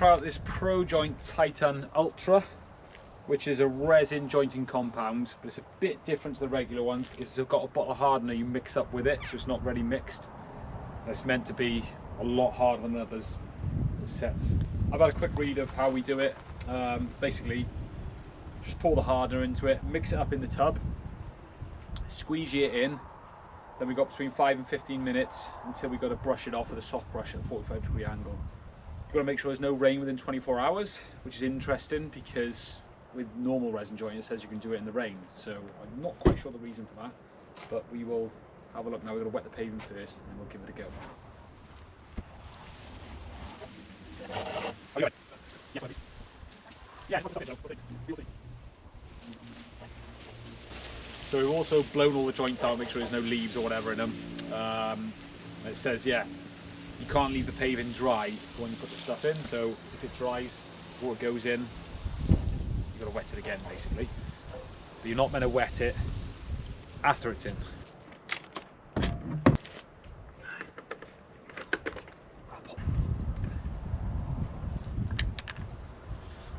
try out this ProJoint Titan Ultra, which is a resin jointing compound, but it's a bit different to the regular ones because it's got a bottle hardener you mix up with it, so it's not ready mixed. It's meant to be a lot harder than others sets. I've had a quick read of how we do it. Basically, just pour the hardener into it, mix it up in the tub, squeegee it in, then we got between 5 and 15 minutes until we got to brush it off with a soft brush at a 45-degree angle. You've got to make sure there's no rain within 24 hours, which is interesting because with normal resin jointing it says you can do it in the rain, so I'm not quite sure the reason for that, but we will have a look now. We're going to wet the pavement first and then we'll give it a go. Okay. Yes, please. Yeah, we'll see. So we've also blown all the joints out, make sure there's no leaves or whatever in them. It says, yeah, you can't leave the paving dry when you put the stuff in, so if it dries, water goes in, you've got to wet it again basically. But you're not meant to wet it after it's in.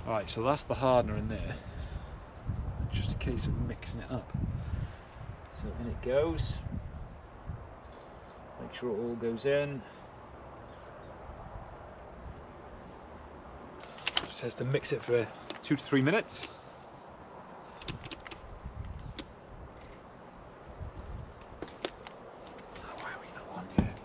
Alright, so that's the hardener in there. Just a case of mixing it up. So in it goes. Make sure it all goes in. It says to mix it for 2 to 3 minutes. Why are we not on yet?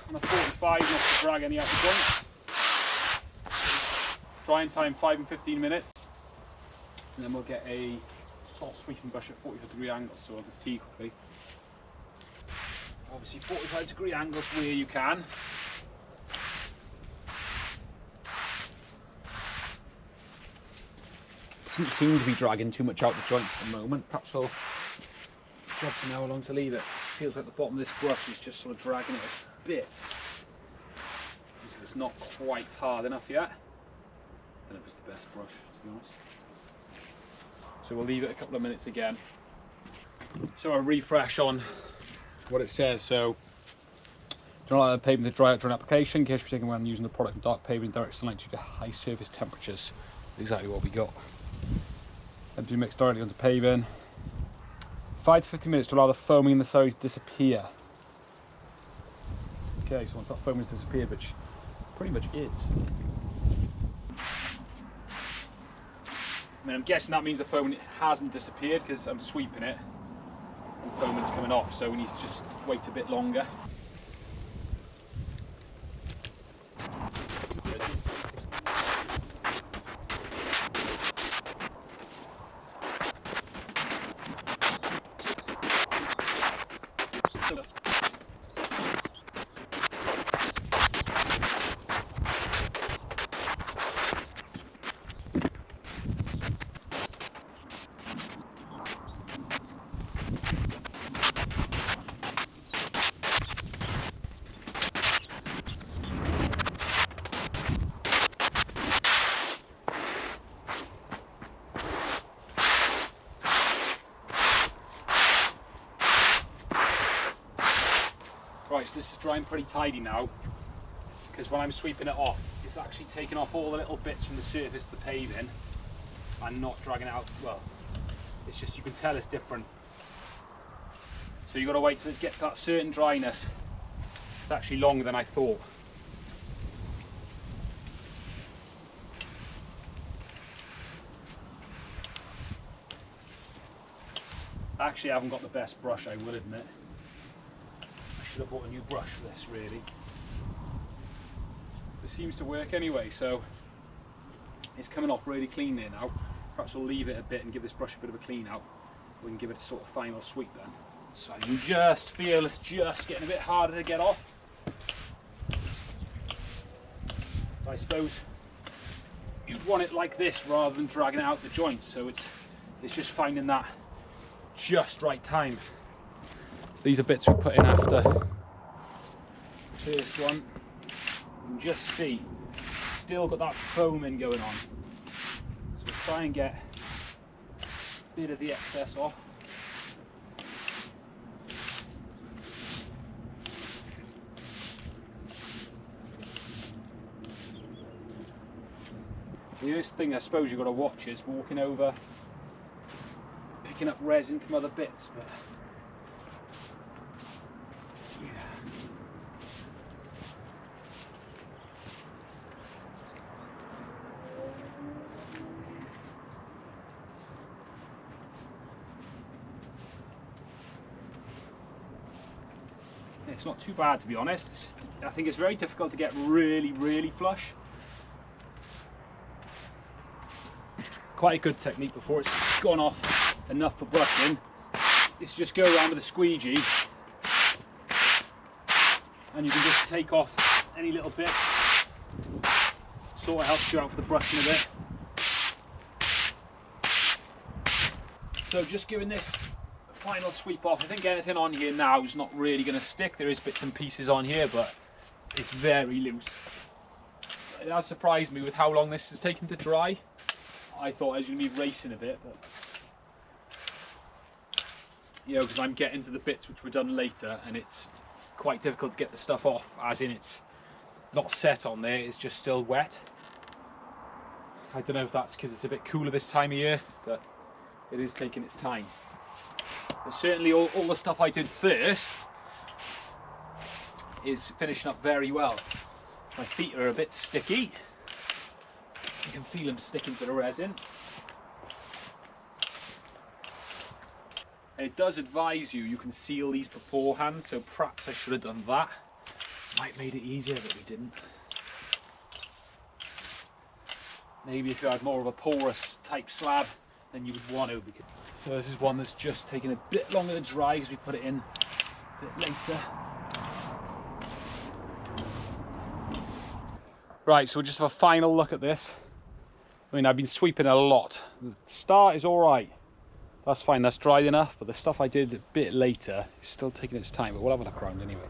Not to drag any out the joint. Drying time 5 and 15 minutes, and then we'll get a soft sweeping brush at 45-degree angles. So I'll just tea quickly. Obviously 45-degree angles where you can. Doesn't seem to be dragging too much out the joints at the moment. Perhaps we'll grab some how long to leave it. Feels like the bottom of this brush is just sort of dragging it a bit. It's not quite hard enough yet. I don't know if it's the best brush, to be honest. So we'll leave it a couple of minutes again. So a refresh on what it says. So, do not allow the pavement to dry out during application. Care should be taken when using the product in dark pavement, direct sunlight due to high surface temperatures. Exactly what we got. And do mix directly onto paving. 5 to 15 minutes to allow the foaming in the slurry to disappear. Okay, so once that foam has disappeared, which pretty much is. I mean, I'm guessing that means the foam hasn't disappeared because I'm sweeping it and foaming's coming off, so we need to just wait a bit longer. Right, so this is drying pretty tidy now, because when I'm sweeping it off, it's actually taking off all the little bits from the surface of the paving and not dragging it out. Well, it's just, you can tell it's different. So you've got to wait till it gets that certain dryness. It's actually longer than I thought. Actually, I haven't got the best brush, I will admit. I bought a new brush for this, really. It seems to work anyway, so it's coming off really clean there now. Perhaps we'll leave it a bit and give this brush a bit of a clean out. We can give it a sort of final sweep then. So I can just feel it's just getting a bit harder to get off. I suppose you'd want it like this rather than dragging it out the joints, so it's just finding that just right time. So these are bits we put in after the first one. You can just see, still got that foaming going on. So we'll try and get a bit of the excess off. The first thing I suppose you've got to watch is walking over, picking up resin from other bits. But it's not too bad, to be honest. I think it's very difficult to get really flush. Quite a good technique before it's gone off enough for brushing is just go around with a squeegee and you can just take off any little bit. Sort of helps you out for the brushing a bit. So just giving this final sweep off. I think anything on here now is not really going to stick. There is bits and pieces on here, but it's very loose. It has surprised me with how long this has taken to dry. I thought I was going to be racing a bit, but you know, because I'm getting to the bits which were done later, and it's quite difficult to get the stuff off. As in, it's not set on there; it's just still wet. I don't know if that's because it's a bit cooler this time of year, but it is taking its time. But certainly all the stuff I did first is finishing up very well. My feet are a bit sticky. You can feel them sticking to the resin. And it does advise you can seal these beforehand, so perhaps I should have done that. Might have made it easier, but we didn't. Maybe if you had more of a porous type slab, then you would want to. Because so this is one that's just taking a bit longer to dry because we put it in a bit later. Right, so we'll just have a final look at this. I mean, I've been sweeping a lot. The start is all right. That's fine, that's dry enough, but the stuff I did a bit later is still taking its time, but we'll have a look around anyway.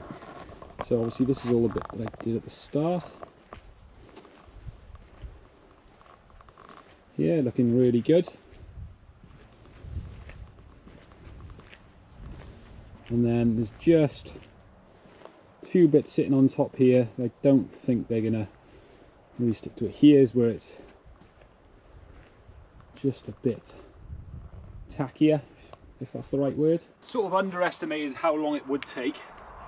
So obviously this is all the bit that I did at the start. Yeah, looking really good. And then there's just a few bits sitting on top here. I don't think they're gonna really stick to it. Here's where it's just a bit tackier, if that's the right word. Sort of underestimated how long it would take.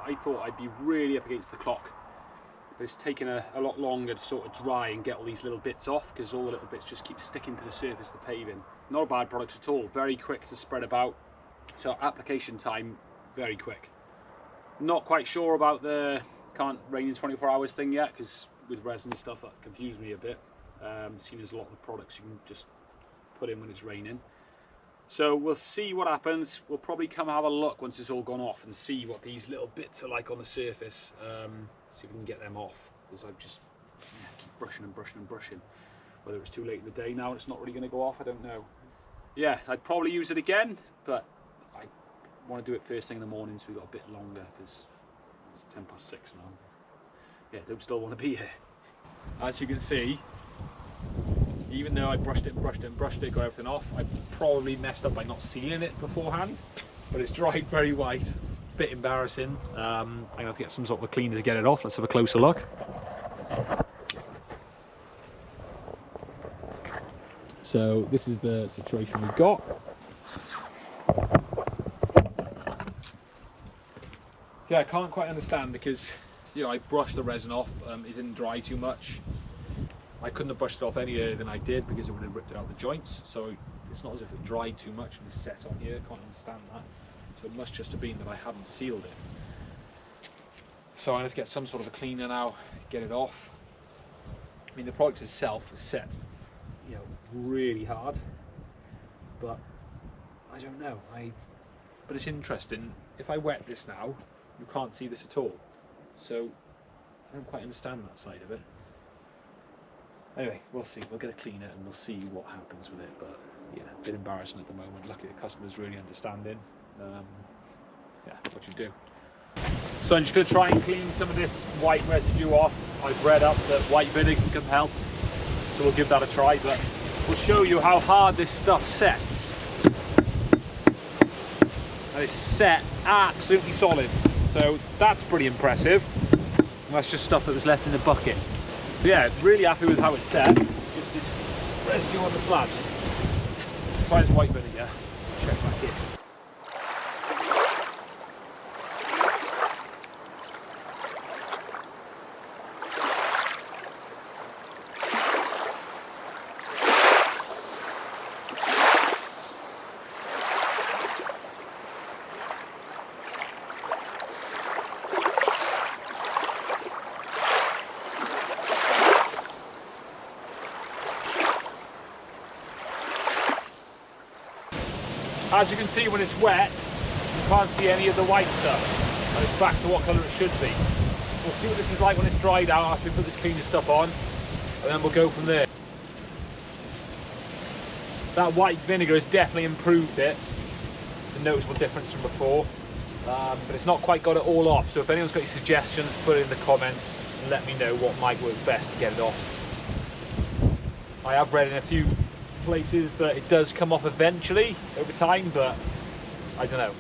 I thought I'd be really up against the clock, but it's taken a lot longer to sort of dry and get all these little bits off, because all the little bits just keep sticking to the surface of the paving. Not a bad product at all, very quick to spread about, so application time very quick. Not quite sure about the can't rain in 24 hours thing yet, because with resin stuff that confused me a bit, seeing as a lot of the products you can just put in when it's raining. So we'll see what happens. We'll probably come have a look once it's all gone off and see what these little bits are like on the surface. See if we can get them off, because I've just keep brushing and brushing and brushing. Whether it's too late in the day now and it's not really going to go off, I don't know. Yeah, I'd probably use it again, but I want to do it first thing in the morning so we've got a bit longer, because it's 6:10 now. Yeah, don't still want to be here. As you can see, even though I brushed it and brushed it and brushed it, got everything off, I probably messed up by not sealing it beforehand, but it's dried very white. Bit embarrassing. I'm going to have to get some sort of a cleaner to get it off. Let's have a closer look. So this is the situation we've got. Yeah, I can't quite understand, because I brushed the resin off, it didn't dry too much. I couldn't have brushed it off any earlier than I did, because it would have ripped it out the joints. So it's not as if it dried too much and it's set on here. I can't understand that. So it must just have been that I hadn't sealed it. So I'm going to get some sort of a cleaner now, get it off. I mean, the product itself is set, really hard, but I don't know. But it's interesting. If I wet this now, you can't see this at all. So I don't quite understand that side of it. Anyway, we'll see. We'll get a cleaner and we'll see what happens with it. But yeah, a bit embarrassing at the moment. Luckily, the customer's really understanding. Yeah, what you do. So I'm just going to try and clean some of this white residue off. I've read up that white vinegar can help, so we'll give that a try. But we'll show you how hard this stuff sets. And it's set absolutely solid. So that's pretty impressive. And that's just stuff that was left in the bucket. But yeah, really happy with how it's set. It's just this residue on the slabs. Try this white vinegar. Check back in. As you can see, when it's wet, you can't see any of the white stuff, and it's back to what colour it should be. We'll see what this is like when it's dried out after we put this cleaner stuff on, and then we'll go from there. That white vinegar has definitely improved it. It's a noticeable difference from before, but it's not quite got it all off. So if anyone's got any suggestions, put it in the comments and let me know what might work best to get it off. I have read in a few places that it does come off eventually over time, but I don't know.